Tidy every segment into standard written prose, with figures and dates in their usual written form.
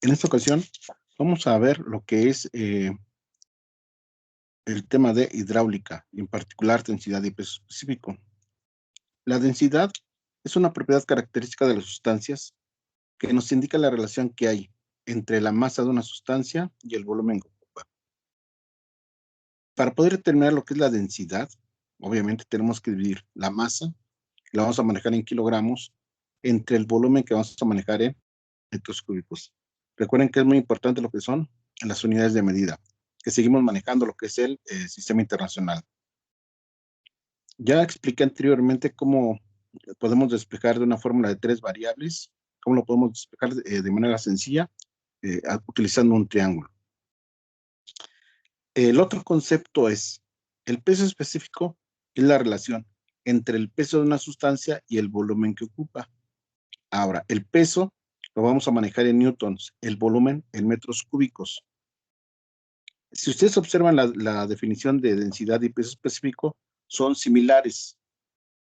En esta ocasión vamos a ver lo que es el tema de hidráulica, en particular densidad y peso específico. La densidad es una propiedad característica de las sustancias que nos indica la relación que hay entre la masa de una sustancia y el volumen que ocupa. Para poder determinar lo que es la densidad, obviamente tenemos que dividir la masa, que la vamos a manejar en kilogramos, entre el volumen que vamos a manejar en metros cúbicos. Recuerden que es muy importante lo que son las unidades de medida, que seguimos manejando lo que es el sistema internacional. Ya expliqué anteriormente cómo podemos despejar de una fórmula de 3 variables, cómo lo podemos despejar de manera sencilla utilizando un triángulo. El otro concepto es, el peso específico es la relación entre el peso de una sustancia y el volumen que ocupa. Ahora, el peso lo vamos a manejar en newtons, el volumen en metros cúbicos. Si ustedes observan la definición de densidad y peso específico, son similares.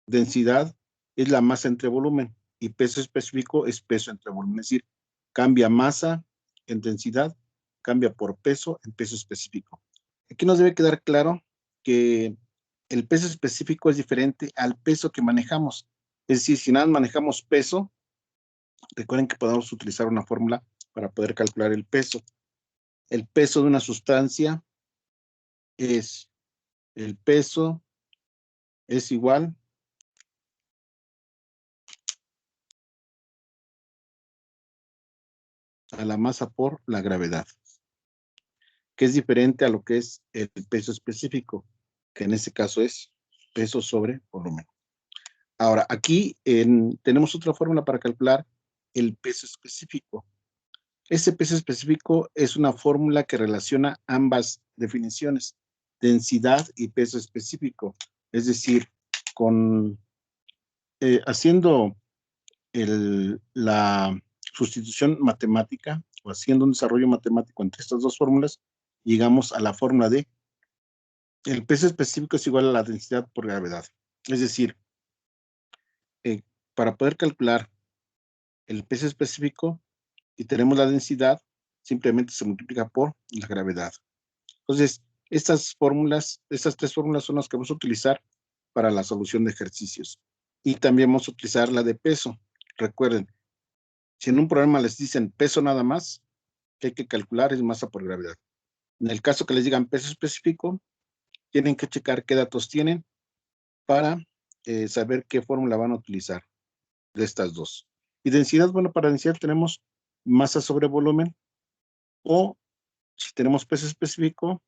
Densidad es la masa entre volumen y peso específico es peso entre volumen. Es decir, cambia masa en densidad, cambia por peso en peso específico. Aquí nos debe quedar claro que el peso específico es diferente al peso que manejamos. Es decir, si nada manejamos peso, recuerden que podemos utilizar una fórmula para poder calcular el peso. El peso de una sustancia es el peso es igual a la masa por la gravedad, que es diferente a lo que es el peso específico, que en este caso es peso sobre volumen. Ahora, aquí tenemos otra fórmula para calcular el peso específico. Ese peso específico es una fórmula que relaciona ambas definiciones, densidad y peso específico. Es decir, haciendo la sustitución matemática o haciendo un desarrollo matemático entre estas dos fórmulas, llegamos a la fórmula de el peso específico es igual a la densidad por gravedad. Es decir, para poder calcular el peso específico y tenemos la densidad, simplemente se multiplica por la gravedad. Entonces, estas tres fórmulas son las que vamos a utilizar para la solución de ejercicios. Y también vamos a utilizar la de peso. Recuerden, si en un programa les dicen peso nada más, que hay que calcular es masa por gravedad. En el caso que les digan peso específico, tienen que checar qué datos tienen para saber qué fórmula van a utilizar de estas dos. Y densidad, bueno, para densidad tenemos masa sobre volumen, o si tenemos peso específico,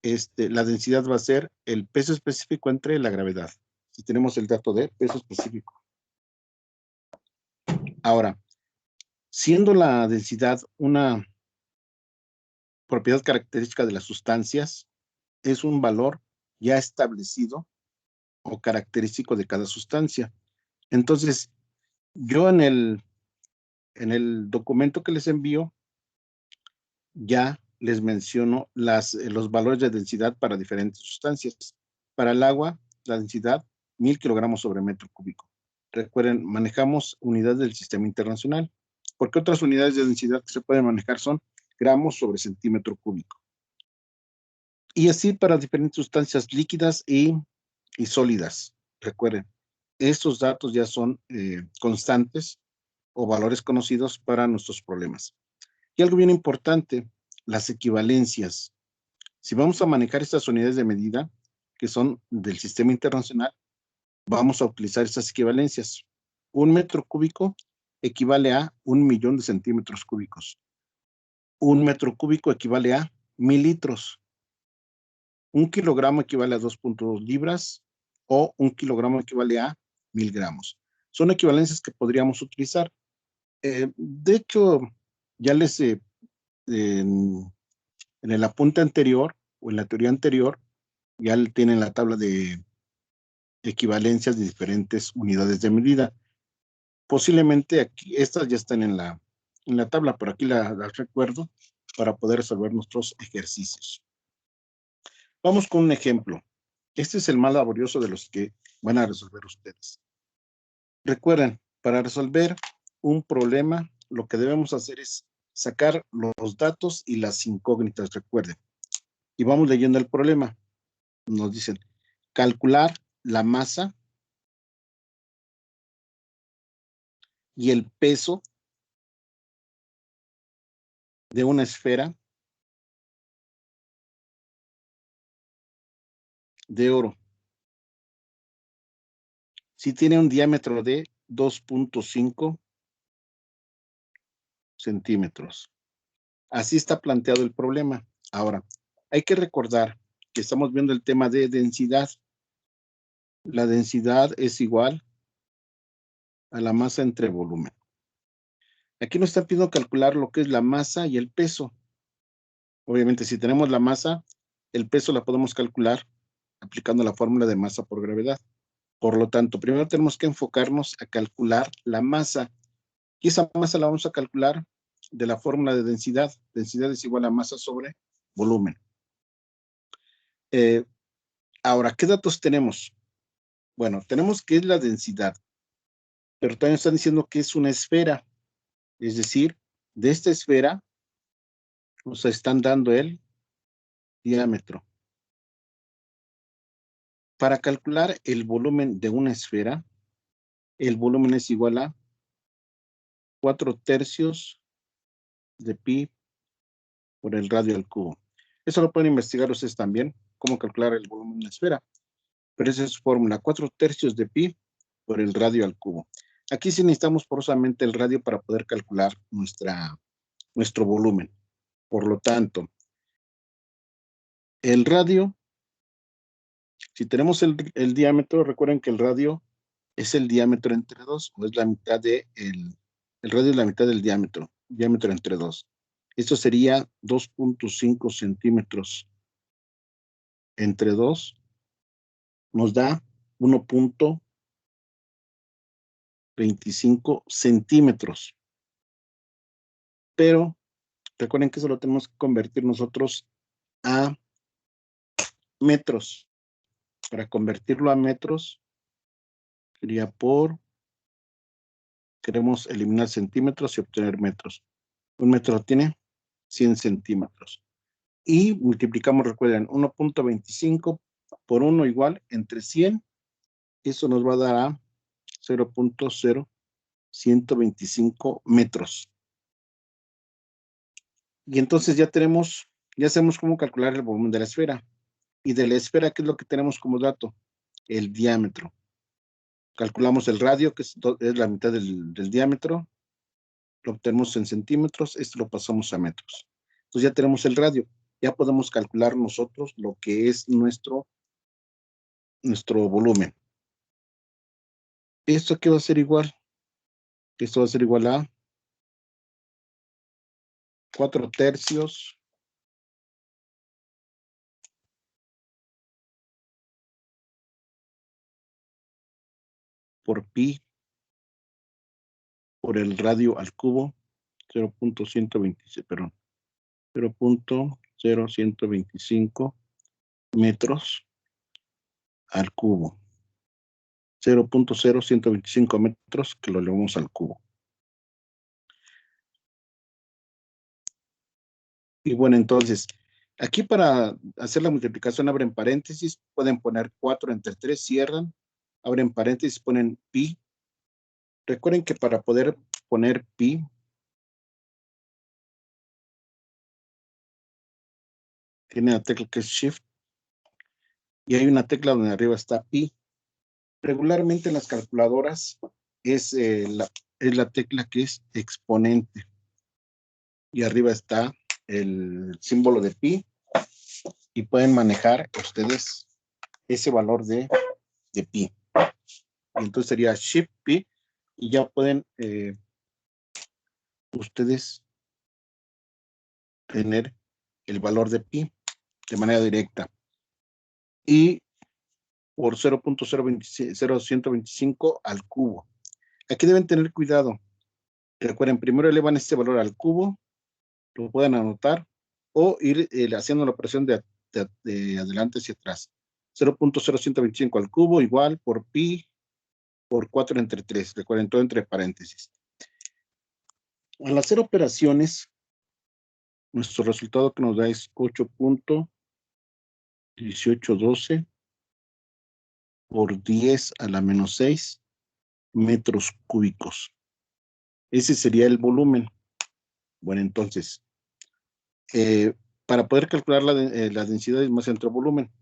la densidad va a ser el peso específico entre la gravedad, si tenemos el dato de peso específico. Ahora, siendo la densidad una propiedad característica de las sustancias, es un valor ya establecido o característico de cada sustancia. Entonces, yo en el documento que les envío, ya les menciono los valores de densidad para diferentes sustancias. Para el agua, la densidad, 1000 kilogramos sobre metro cúbico. Recuerden, manejamos unidades del sistema internacional, porque otras unidades de densidad que se pueden manejar son gramos sobre centímetro cúbico. Y así para diferentes sustancias líquidas y sólidas. Recuerden, estos datos ya son constantes o valores conocidos para nuestros problemas. Y algo bien importante, las equivalencias. Si vamos a manejar estas unidades de medida que son del sistema internacional, vamos a utilizar estas equivalencias. Un metro cúbico equivale a 1.000.000 de centímetros cúbicos. Un metro cúbico equivale a 1000 litros. Un kilogramo equivale a 2.2 libras o un kilogramo equivale a 1000 gramos. Son equivalencias que podríamos utilizar. De hecho, ya les en el apunte anterior o en la teoría anterior, ya tienen la tabla de equivalencias de diferentes unidades de medida. Posiblemente aquí, estas ya están en la tabla, pero aquí las recuerdo para poder resolver nuestros ejercicios. Vamos con un ejemplo. Este es el más laborioso de los que van a resolver ustedes. Recuerden, para resolver un problema, lo que debemos hacer es sacar los datos y las incógnitas, recuerden. Y vamos leyendo el problema. Nos dicen, calcular la masa y el peso de una esfera de oro. Si tiene un diámetro de 2.5 centímetros. Así está planteado el problema. Ahora, hay que recordar que estamos viendo el tema de densidad. La densidad es igual a la masa entre volumen. Aquí nos está pidiendo calcular lo que es la masa y el peso. Obviamente, si tenemos la masa, el peso la podemos calcular aplicando la fórmula de masa por gravedad. Por lo tanto, primero tenemos que enfocarnos a calcular la masa. Y esa masa la vamos a calcular de la fórmula de densidad. Densidad es igual a masa sobre volumen. Ahora, ¿qué datos tenemos? Bueno, tenemos que es la densidad, pero también están diciendo que es una esfera. Es decir, de esta esfera nos están dando el diámetro. Para calcular el volumen de una esfera, el volumen es igual a 4/3 de pi por el radio al cubo. Eso lo pueden investigar ustedes también, cómo calcular el volumen de una esfera. Pero esa es su fórmula, 4/3 de pi por el radio al cubo. Aquí sí necesitamos forzosamente el radio para poder calcular nuestro volumen. Por lo tanto, el radio, si tenemos el diámetro, recuerden que el radio es el diámetro entre 2, o es la mitad el radio es la mitad del diámetro entre 2. Esto sería 2.5 centímetros entre 2, nos da 1.25 centímetros. Pero recuerden que eso lo tenemos que convertir nosotros a metros. Para convertirlo a metros, sería queremos eliminar centímetros y obtener metros. Un metro tiene 100 centímetros. Y multiplicamos, recuerden, 1.25 por 1 igual entre 100. Eso nos va a dar a 0.0125 metros. Y entonces ya sabemos cómo calcular el volumen de la esfera. Y de la esfera, ¿qué es lo que tenemos como dato? El diámetro. Calculamos el radio, que es la mitad del diámetro. Lo obtenemos en centímetros. Esto lo pasamos a metros. Entonces ya tenemos el radio. Ya podemos calcular nosotros lo que es nuestro volumen. ¿Esto qué va a ser igual? Esto va a ser igual a 4/3 por pi por el radio al cubo, 0.125, perdón, 0.0125 metros al cubo. 0.0125 metros que lo elevamos al cubo. Y bueno, entonces, aquí para hacer la multiplicación abren paréntesis, pueden poner 4 entre 3, cierran, abren paréntesis, ponen pi. Recuerden que para poder poner pi, tiene la tecla que es Shift, y hay una tecla donde arriba está pi. Regularmente en las calculadoras es la tecla que es exponente. Y arriba está el símbolo de pi. Y pueden manejar ustedes ese valor de pi. Y entonces sería Shift pi. Y ya pueden ustedes tener el valor de pi de manera directa. Y por 0.0125 al cubo. Aquí deben tener cuidado. Recuerden, primero elevan este valor al cubo, lo pueden anotar, o ir haciendo la operación de adelante hacia atrás. 0.0125 al cubo igual por pi por 4 entre 3. Recuerden, todo entre paréntesis. Al hacer operaciones Nuestro resultado que nos da es 8.1812 por 10 a la menos 6 metros cúbicos. Ese sería el volumen. Bueno, entonces, para poder calcular la densidad es masa entre volumen,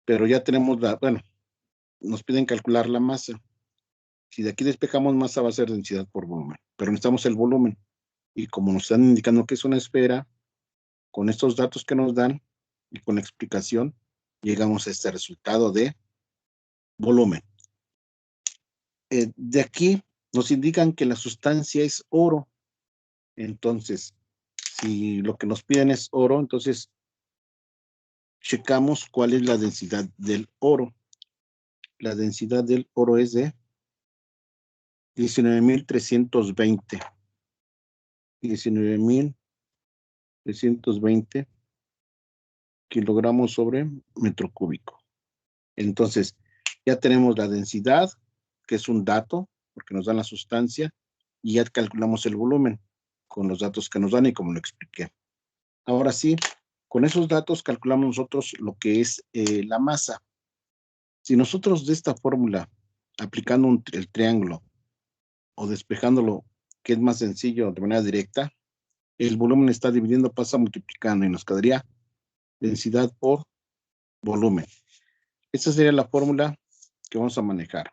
pero ya tenemos bueno, nos piden calcular la masa. Si de aquí despejamos masa va a ser densidad por volumen, pero necesitamos el volumen. Y como nos están indicando que es una esfera, con estos datos que nos dan y con la explicación, llegamos a este resultado de volumen. De aquí nos indican que la sustancia es oro. Entonces, si lo que nos piden es oro, entonces checamos cuál es la densidad del oro. La densidad del oro es de 19.320. 19.320 kilogramos sobre metro cúbico. Entonces, ya tenemos la densidad, que es un dato, porque nos dan la sustancia, y ya calculamos el volumen con los datos que nos dan y como lo expliqué. Ahora sí, con esos datos calculamos nosotros lo que es la masa. Si nosotros de esta fórmula, aplicando el triángulo o despejándolo, que es más sencillo de manera directa, el volumen está dividiendo, pasa multiplicando y nos quedaría densidad por volumen. Esta sería la fórmula que vamos a manejar.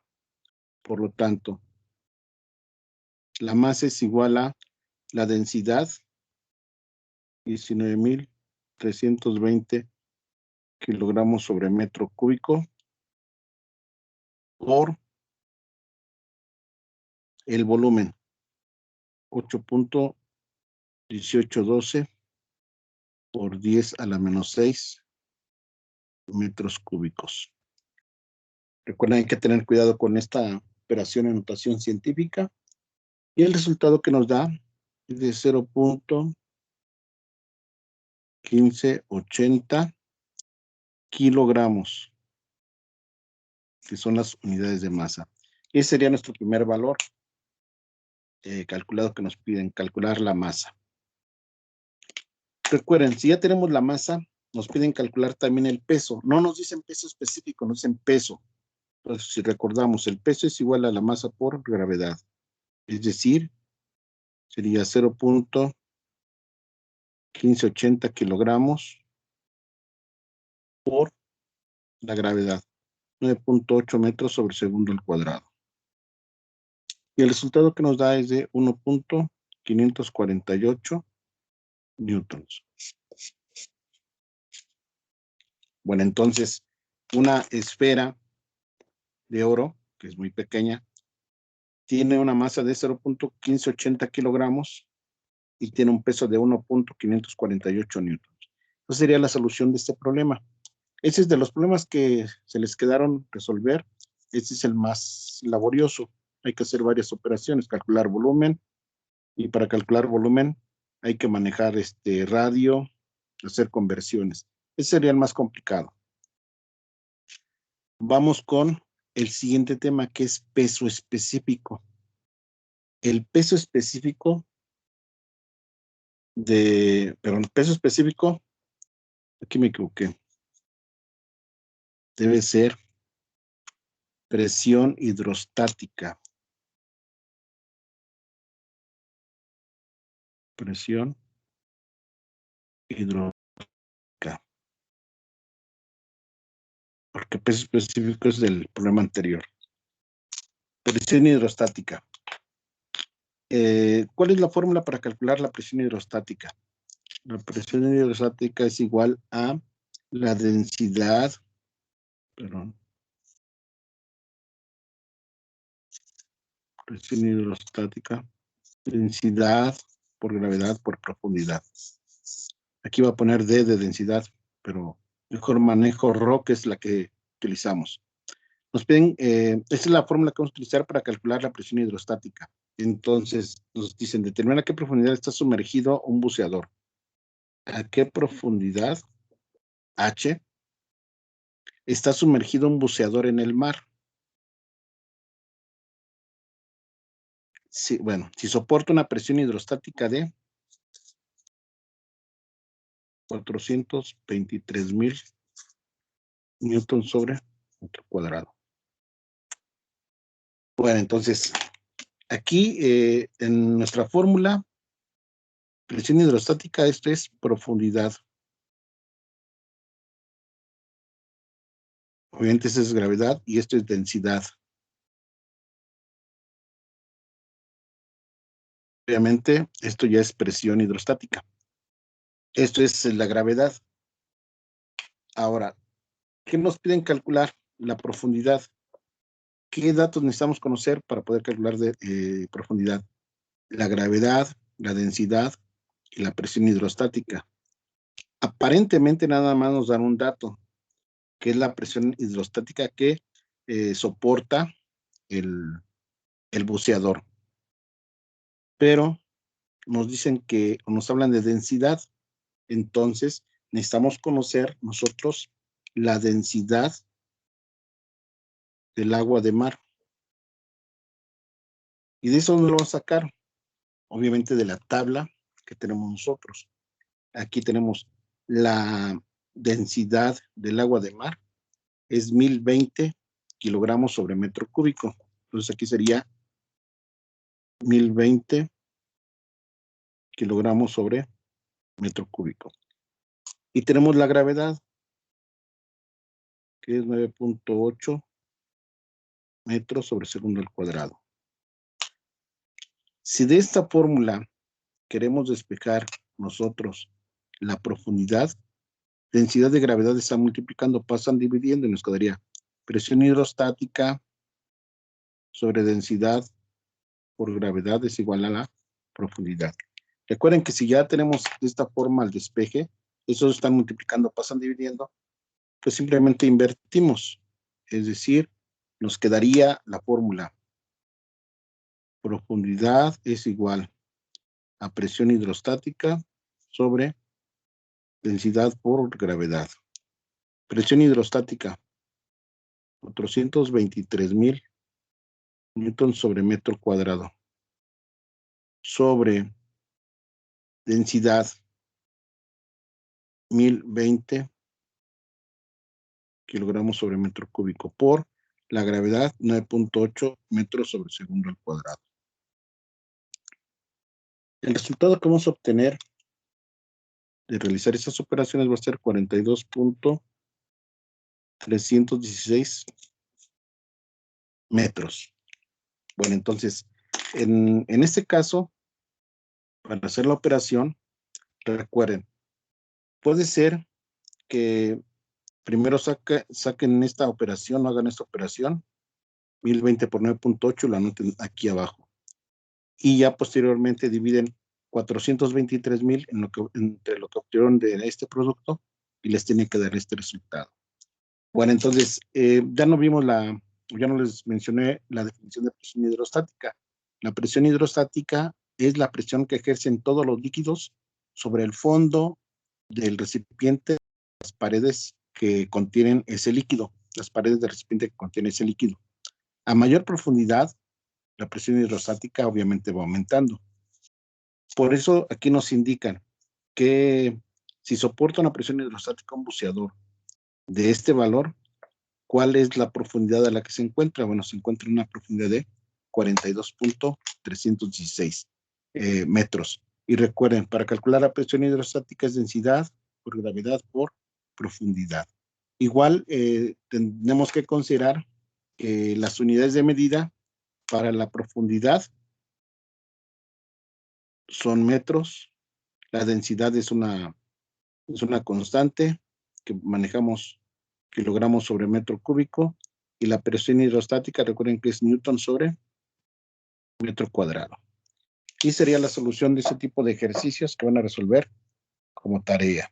Por lo tanto, la masa es igual a la densidad, 19.320 kilogramos sobre metro cúbico, por el volumen, 8.1812 por 10 a la menos 6 metros cúbicos. Recuerden, hay que tener cuidado con esta operación en notación científica. Y el resultado que nos da es de 0.1580 kilogramos, que son las unidades de masa. Ese sería nuestro primer valor calculado que nos piden, calcular la masa. Recuerden, si ya tenemos la masa, nos piden calcular también el peso. No nos dicen peso específico, nos dicen peso. Entonces, si recordamos, el peso es igual a la masa por gravedad. Es decir, sería 0.1580 kilogramos por la gravedad, 9.8 metros sobre segundo al cuadrado. Y el resultado que nos da es de 1.548 newtons. Bueno, entonces, una esfera de oro, que es muy pequeña, tiene una masa de 0.1580 kilogramos y tiene un peso de 1.548 newtons. Esa sería la solución de este problema. Ese es de los problemas que se les quedaron resolver. Este es el más laborioso. Hay que hacer varias operaciones, calcular volumen, y para calcular volumen hay que manejar radio, hacer conversiones. Ese sería el más complicado. Vamos con el siguiente tema, que es peso específico. El peso específico peso específico, aquí me equivoqué. Debe ser presión hidrostática. Presión hidrostática. Porque peso específico es del problema anterior. Presión hidrostática. ¿Cuál es la fórmula para calcular la presión hidrostática? La presión hidrostática es igual a la densidad, presión hidrostática, densidad por gravedad por profundidad. Aquí va a poner D de densidad, pero mejor manejo ρ, que es la que utilizamos. Nos piden, esta es la fórmula que vamos a utilizar para calcular la presión hidrostática. Entonces, nos dicen, determina a qué profundidad está sumergido un buceador. ¿A qué profundidad, H, está sumergido un buceador en el mar? Sí, bueno, si soporta una presión hidrostática de 423,000 newtons sobre metro cuadrado. Bueno, entonces, aquí en nuestra fórmula, presión hidrostática, esto es profundidad. Obviamente, esa es gravedad y esto es densidad. Obviamente, esto ya es presión hidrostática. Esto es la gravedad. Ahora, ¿qué nos piden calcular? La profundidad. ¿Qué datos necesitamos conocer para poder calcular de profundidad? La gravedad, la densidad y la presión hidrostática. Aparentemente nada más nos dan un dato, que es la presión hidrostática que soporta el buceador. Pero nos dicen que, o nos hablan de densidad, entonces necesitamos conocer nosotros la densidad del agua de mar. Y de eso nos lo vamos a sacar, obviamente, de la tabla que tenemos nosotros. Aquí tenemos la densidad del agua de mar, es 1020 kilogramos sobre metro cúbico. Entonces aquí sería 1020 kilogramos sobre metro cúbico. Y tenemos la gravedad, que es 9.8 metros sobre segundo al cuadrado. Si de esta fórmula queremos despejar nosotros la profundidad, densidad de gravedad está multiplicando, pasan dividiendo y nos quedaría presión hidrostática sobre densidad por gravedad es igual a la profundidad. Recuerden que si ya tenemos de esta forma el despeje, esos están multiplicando, pasan dividiendo, pues simplemente invertimos. Es decir, nos quedaría la fórmula. Profundidad es igual a presión hidrostática sobre densidad por gravedad. Presión hidrostática, 423,000 newtons sobre metro cuadrado. Sobre densidad, 1020 kilogramos sobre metro cúbico por la gravedad, 9.8 metros sobre segundo al cuadrado. El resultado que vamos a obtener de realizar estas operaciones va a ser 42.316 metros. Bueno, entonces, en este caso, para hacer la operación, recuerden, puede ser que primero saquen esta operación, o hagan esta operación, 1020 por 9.8, la anoten aquí abajo. Y ya posteriormente dividen 423,000 entre lo que obtuvieron de este producto y les tiene que dar este resultado. Bueno, entonces, ya no les mencioné la definición de presión hidrostática. La presión hidrostática es la presión que ejercen todos los líquidos sobre el fondo del recipiente, las paredes que contienen ese líquido, las paredes del recipiente que contiene ese líquido. A mayor profundidad, la presión hidrostática obviamente va aumentando. Por eso aquí nos indican que si soporta una presión hidrostática un buceador de este valor, ¿cuál es la profundidad a la que se encuentra? Bueno, se encuentra en una profundidad de 42.316 metros. Y recuerden, para calcular la presión hidrostática es densidad por gravedad por profundidad. Igual tenemos que considerar las unidades de medida para la profundidad son metros, la densidad es una constante que manejamos kilogramos sobre metro cúbico y la presión hidrostática, recuerden que es newton sobre metro cuadrado. Y sería la solución de ese tipo de ejercicios que van a resolver como tarea.